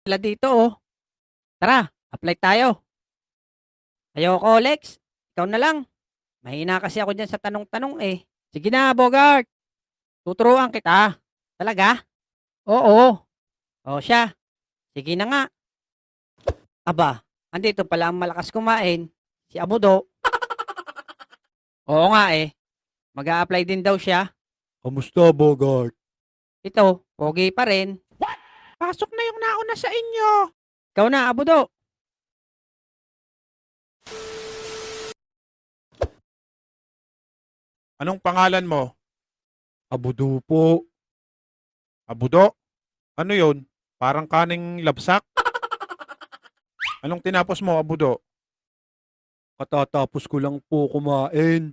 Sila dito, oh. Tara, apply tayo. Ayoko, Lex. Ikaw na lang. Mahina kasi ako dyan sa tanong-tanong eh. Sige na, Bogart. Tuturuan kita. Talaga? Oo. O siya. Sige na nga. Aba, andito pala ang malakas kumain. Si Abudo. Oo nga eh. Mag-a-apply din daw siya. Kamusta, Bogart? Ito, pogi pa rin. Pasok na yung nauna sa inyo. Ikaw na, Abudo. Anong pangalan mo? Abudu po. Abudo? Ano yon? Parang kaning labsak? Anong tinapos mo, Abudo? Katatapos ko lang po kumain.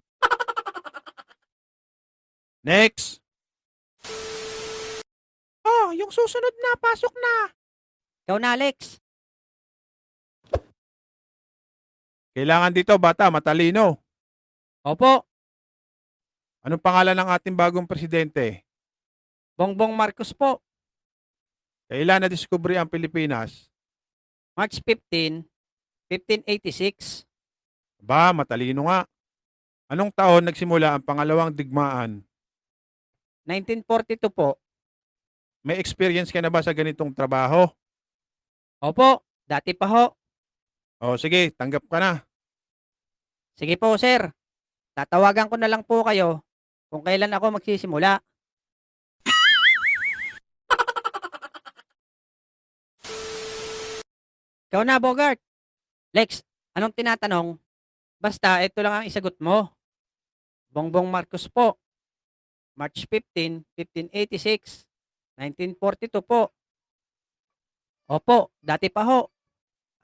Next! Oh, yung susunod na, pasok na. Ikaw na, Lex. Kailangan dito, bata, matalino. Opo, Anong pangalan ng ating bagong presidente? Bongbong Marcos po. Kailan na-discovery ang Pilipinas? March 15, 1586. Ba, matalino nga. Anong taon nagsimula ang pangalawang digmaan? 1942 po. May experience ka na ba sa ganitong trabaho? Opo, dati pa ho. O sige, tanggap ka na. Sige po, sir. Tatawagan ko na lang po kayo kung kailan ako magsisimula. Ikaw na, Bogart. Lex, anong tinatanong? Basta, ito lang ang isagot mo. Bongbong Marcos po. March 15, 1586. 1942 po. Opo, dati pa ho.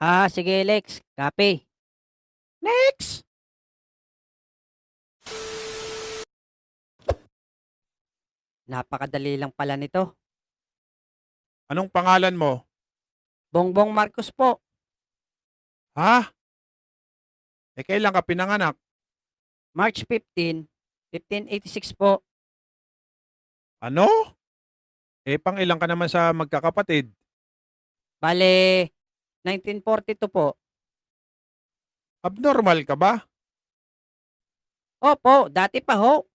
Ah, sige, Lex. Copy. Next! Napakadali lang pala nito. Anong pangalan mo? Bongbong Marcos po. Ha? Kailan ka pinanganak? March 15, 1586 po. Ano? Pang ilang ka naman sa magkakapatid? Bale, 1942 po. Abnormal ka ba? Opo, dati pa ho.